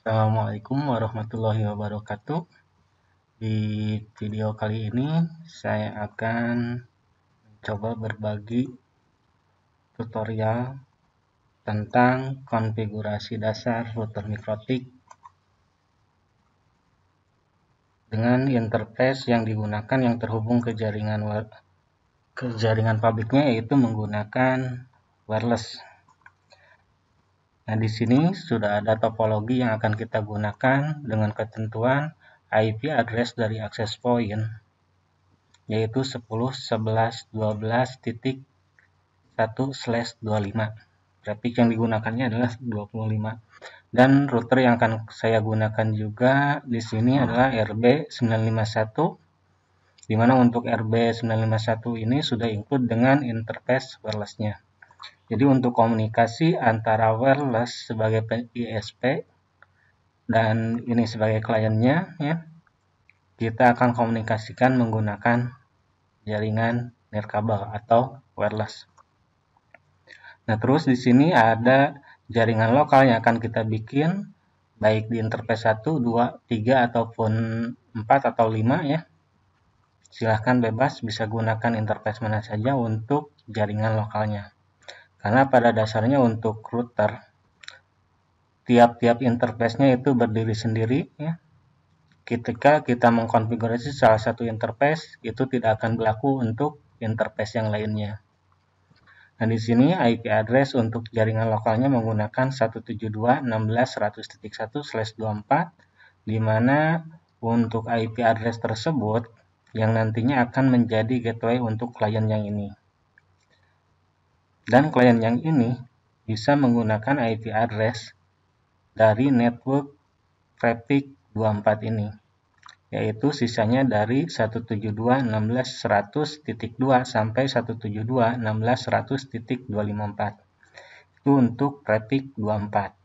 Assalamualaikum warahmatullahi wabarakatuh. Di video kali ini saya akan coba berbagi tutorial tentang konfigurasi dasar router mikrotik dengan interface yang digunakan yang terhubung ke jaringan pabriknya, yaitu menggunakan wireless. Nah, di sini sudah ada topologi yang akan kita gunakan dengan ketentuan IP address dari access point, yaitu 10.11.12.1/25. Traffic yang digunakannya adalah 25. Dan router yang akan saya gunakan juga di sini adalah RB951, di mana untuk RB951 ini sudah include dengan interface wireless-nya. Jadi untuk komunikasi antara wireless sebagai ISP dan ini sebagai kliennya, ya, kita akan komunikasikan menggunakan jaringan nirkabel atau wireless. Nah, terus di sini ada jaringan lokal yang akan kita bikin baik di interface 1, 2, 3 ataupun 4 atau 5, ya. Silahkan bebas bisa gunakan interface mana saja untuk jaringan lokalnya. Karena pada dasarnya untuk router tiap-tiap interface-nya itu berdiri sendiri, ya. Ketika kita mengkonfigurasi salah satu interface, itu tidak akan berlaku untuk interface yang lainnya. Nah, di sini IP address untuk jaringan lokalnya menggunakan 172.16.100.1/24, di mana untuk IP address tersebut yang nantinya akan menjadi gateway untuk klien yang ini. Dan klien yang ini bisa menggunakan IP address dari network traffic 24 ini, yaitu sisanya dari 172.16.100.2 sampai 172.16.100.254. Itu untuk traffic 24.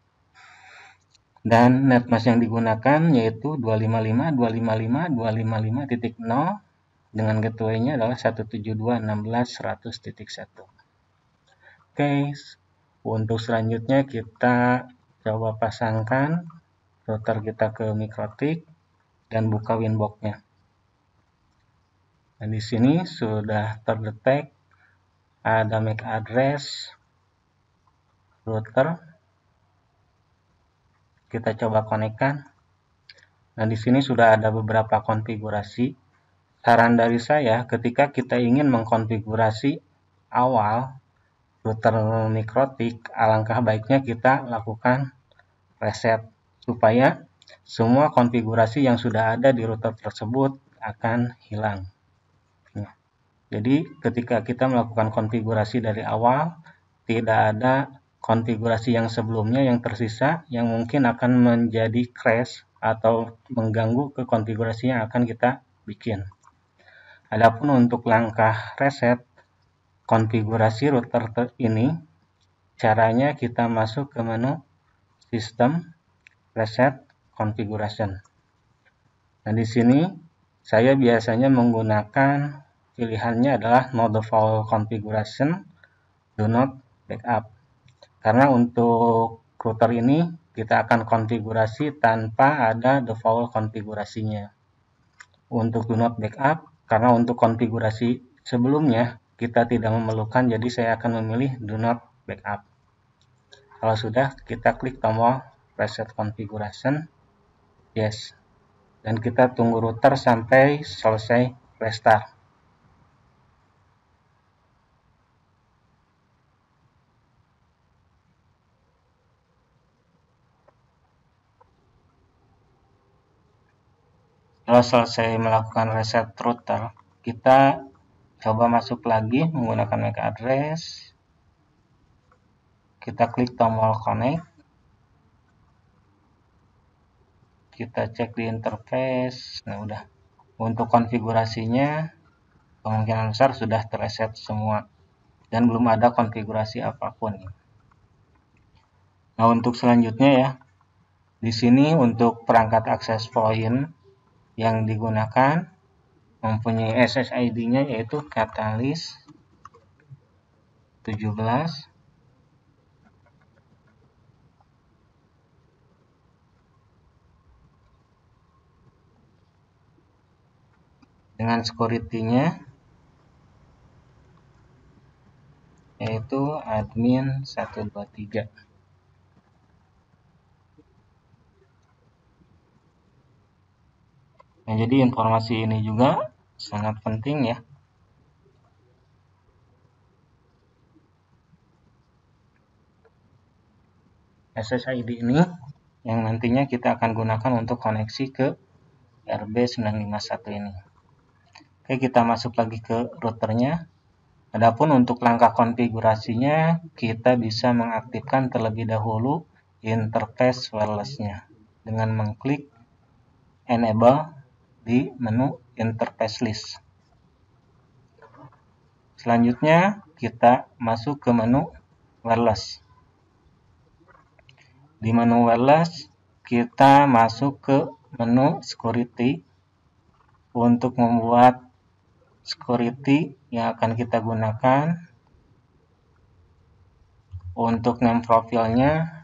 Dan netmask yang digunakan yaitu 255.255.255.0 dengan gateway-nya adalah 172.16.100.1. Oke, untuk selanjutnya kita coba pasangkan router kita ke mikrotik dan buka winbox-nya. Nah, di sini sudah terdetek ada MAC address router. Kita coba konekkan. Nah, di sini sudah ada beberapa konfigurasi. Saran dari saya, ketika kita ingin mengkonfigurasi awal router mikrotik, alangkah baiknya kita lakukan reset supaya semua konfigurasi yang sudah ada di router tersebut akan hilang. Jadi ketika kita melakukan konfigurasi dari awal, tidak ada konfigurasi yang sebelumnya yang tersisa yang mungkin akan menjadi crash atau mengganggu ke konfigurasi yang akan kita bikin. Adapun untuk langkah reset konfigurasi router ini, caranya kita masuk ke menu System, Reset, Configuration. Nah, di sini saya biasanya menggunakan pilihannya adalah No Default Configuration, Do Not Backup. Karena untuk router ini kita akan konfigurasi tanpa ada default konfigurasinya. Untuk Do Not Backup, karena untuk konfigurasi sebelumnya kita tidak memerlukan, jadi saya akan memilih Do Not Backup. Kalau sudah, kita klik tombol Reset Configuration, Yes. Dan kita tunggu router sampai selesai restart. Setelah selesai melakukan reset router, kita coba masuk lagi menggunakan MAC address. Kita klik tombol Connect. Kita cek di interface. Nah, udah. Untuk konfigurasinya kemungkinan besar sudah terreset semua dan belum ada konfigurasi apapun. Nah, untuk selanjutnya ya, di sini untuk perangkat access point yang digunakan mempunyai SSID-nya yaitu Catalyst 17. dengan security-nya yaitu admin 123. Nah, jadi informasi ini juga sangat penting ya. SSID ini yang nantinya kita akan gunakan untuk koneksi ke RB951 ini. Oke, kita masuk lagi ke routernya. Adapun untuk langkah konfigurasinya, kita bisa mengaktifkan terlebih dahulu interface wireless-nya dengan mengklik enable di menu interface list. Selanjutnya kita masuk ke menu wireless. Di menu wireless kita masuk ke menu security untuk membuat security yang akan kita gunakan. Untuk name profilnya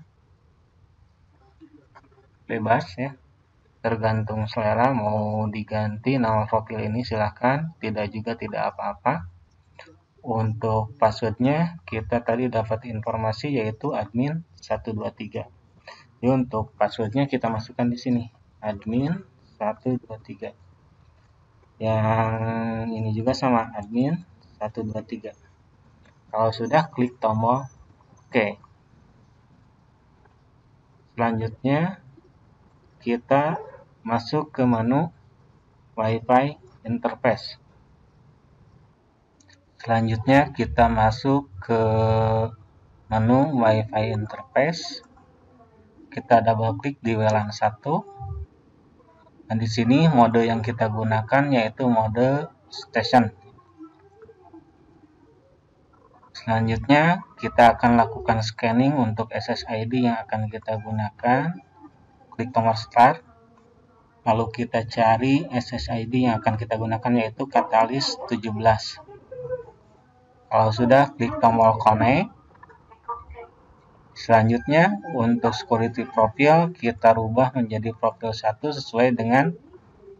bebas ya, tergantung selera, mau diganti nama profil ini silahkan, tidak juga tidak apa-apa. Untuk passwordnya kita tadi dapat informasi yaitu admin 123. Jadi untuk passwordnya kita masukkan di sini admin 123. Yang ini juga sama admin 123. Kalau sudah klik tombol OK. Selanjutnya kita masuk ke menu Wi-Fi interface. Selanjutnya kita masuk ke menu Wi-Fi interface. Kita double klik di WLAN 1. Dan di sini mode yang kita gunakan yaitu mode station. Selanjutnya kita akan lakukan scanning untuk SSID yang akan kita gunakan. Klik tombol start. Lalu kita cari SSID yang akan kita gunakan yaitu Catalyst 17. Kalau sudah, klik tombol connect. Selanjutnya untuk security profile kita rubah menjadi profil 1 sesuai dengan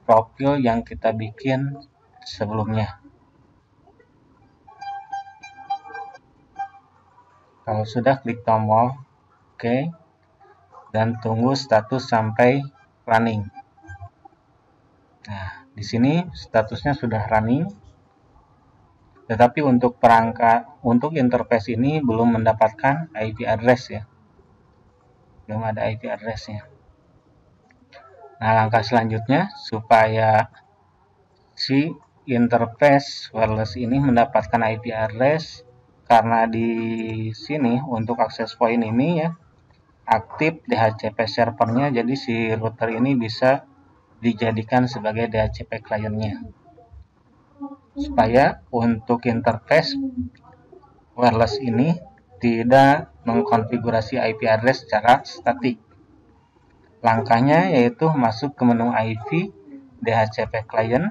profil yang kita bikin sebelumnya. Kalau sudah, klik tombol OK dan tunggu status sampai running. Nah, di sini statusnya sudah running. Tetapi untuk interface ini belum mendapatkan IP address ya. Belum ada IP address-nya. Nah, langkah selanjutnya supaya si interface wireless ini mendapatkan IP address, karena di sini untuk access point ini ya aktif DHCP servernya, jadi si router ini bisa dijadikan sebagai DHCP client-nya. Supaya untuk interface wireless ini tidak mengkonfigurasi IP address secara statik. Langkahnya yaitu masuk ke menu IP DHCP client.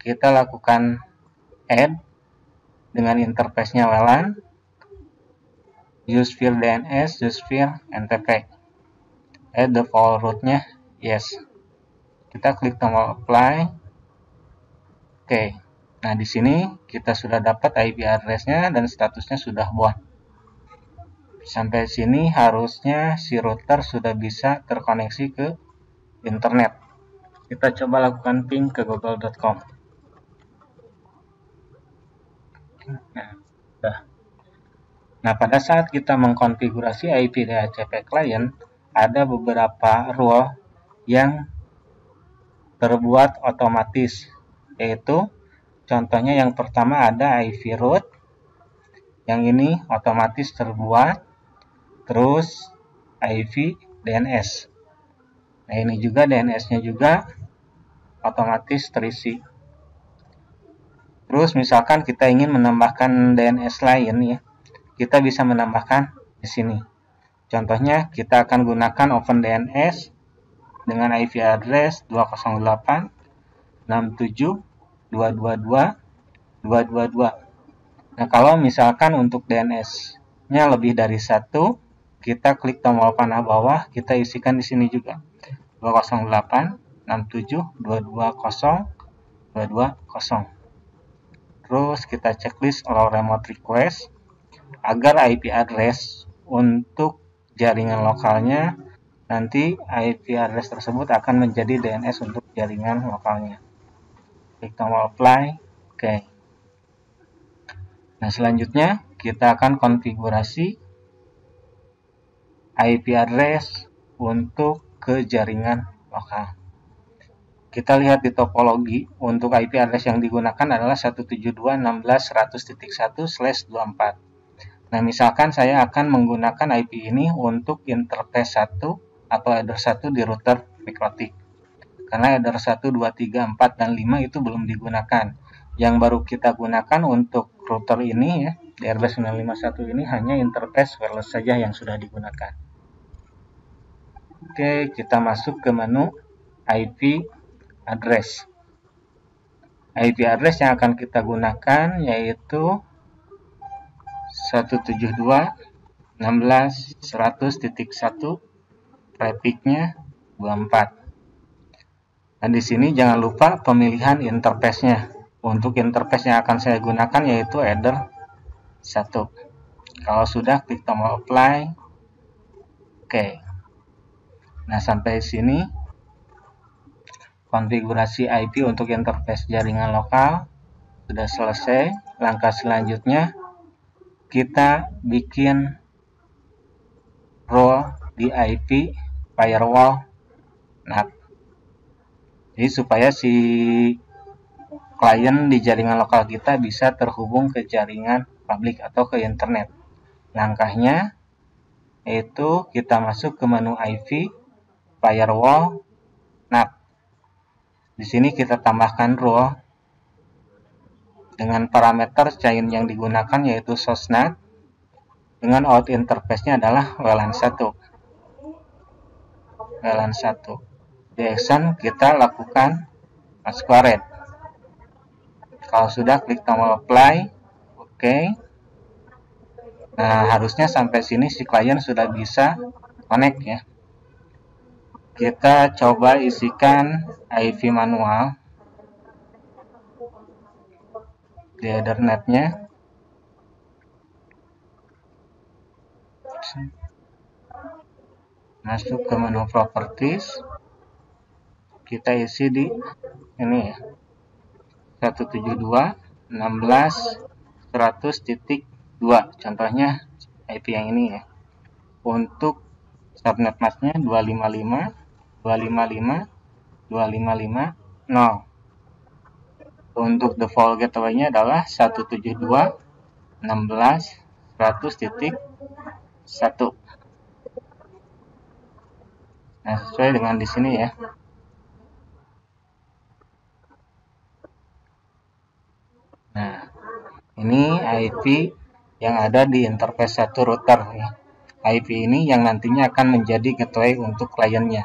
Kita lakukan add dengan interface-nya WLAN, use field DNS, use field NTP. Add default route-nya yes. Kita klik tombol apply. Oke. Nah, di sini kita sudah dapat IP address-nya dan statusnya sudah buat. Sampai sini harusnya si router sudah bisa terkoneksi ke internet. Kita coba lakukan ping ke google.com. Nah, pada saat kita mengkonfigurasi IP DHCP client, ada beberapa rule yang terbuat otomatis, yaitu contohnya yang pertama ada IP route, yang ini otomatis terbuat, terus IP DNS. Nah, ini juga DNS-nya juga otomatis terisi. Terus misalkan kita ingin menambahkan DNS lain ya, kita bisa menambahkan di sini. Contohnya kita akan gunakan OpenDNS dengan IP address 208.67.222.222. Nah, kalau misalkan untuk DNS-nya lebih dari 1, kita klik tombol panah bawah, kita isikan di sini juga 208.67.220.222. 220. Terus kita checklist allow remote request agar IP address untuk jaringan lokalnya nanti IP address tersebut akan menjadi DNS untuk jaringan lokalnya. Klik tombol apply. Oke. Nah, selanjutnya kita akan konfigurasi IP address untuk ke jaringan lokal. Kita lihat di topologi, untuk IP address yang digunakan adalah 172.16.100.1/24. Nah, misalkan saya akan menggunakan IP ini untuk interface 1 atau header 1 di router MikroTik. Karena header 1, 2, 3, 4, dan 5 itu belum digunakan. Yang baru kita gunakan untuk router ini ya, DRB 951 ini hanya interface wireless saja yang sudah digunakan. Oke, kita masuk ke menu IP address. IP address yang akan kita gunakan yaitu 172.16.100.1 trafficnya 24. Dan di sini jangan lupa pemilihan interface-nya. Untuk interface yang akan saya gunakan yaitu header 1. Kalau sudah, klik tombol apply. Oke. Nah, sampai sini konfigurasi IP untuk interface jaringan lokal sudah selesai. Langkah selanjutnya kita bikin role di IP firewall NAT. Jadi supaya si klien di jaringan lokal kita bisa terhubung ke jaringan publik atau ke internet. Langkahnya yaitu kita masuk ke menu IP firewall NAT. Di sini kita tambahkan role dengan parameter chain yang digunakan yaitu source NAT dengan out interface-nya adalah WLAN 1. WLAN 1. Di action kita lakukan squared. Kalau sudah, klik tombol apply. Oke. Nah, harusnya sampai sini si klien sudah bisa connect ya. Kita coba isikan IP manual di header netnya. Masuk ke menu properties. Kita isi di ini ya. 172.16.100.2. Contohnya IP yang ini ya. Untuk subnet masknya 255.255.255.0. Untuk default gateway-nya adalah 172.16.100.1. Nah, sesuai dengan di sini ya. Nah, ini IP yang ada di interface 1 router ya. IP ini yang nantinya akan menjadi gateway untuk kliennya.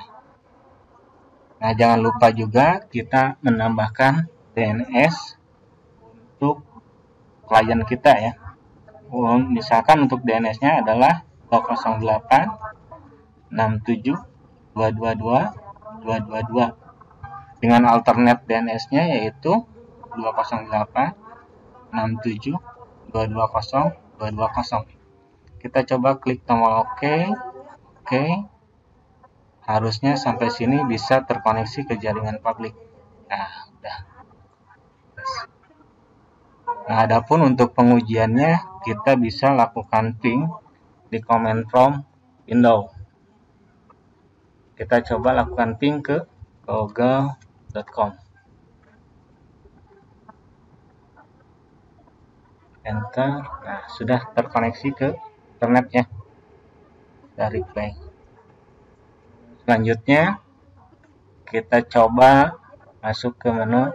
Nah, jangan lupa juga kita menambahkan DNS untuk klien kita ya. Misalkan untuk DNS-nya adalah 208.67.222.222 dengan alternate DNS-nya yaitu 208.67.220.220. Kita coba klik tombol OK. Oke. Harusnya sampai sini bisa terkoneksi ke jaringan publik. Nah, udah. Nah, adapun untuk pengujiannya kita bisa lakukan ping di command prompt window. Kita coba lakukan ping ke google.com. Enter. Nah, sudah terkoneksi ke internetnya dari Play. Selanjutnya kita coba masuk ke menu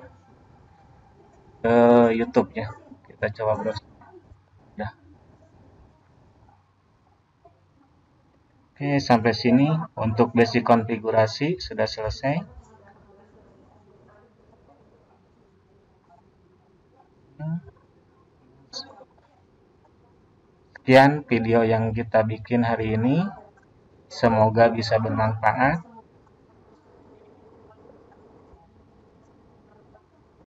ke YouTube ya. Kita coba browse. Udah. Oke, sampai sini untuk basic konfigurasi sudah selesai. Sekian video yang kita bikin hari ini. Semoga bisa bermanfaat.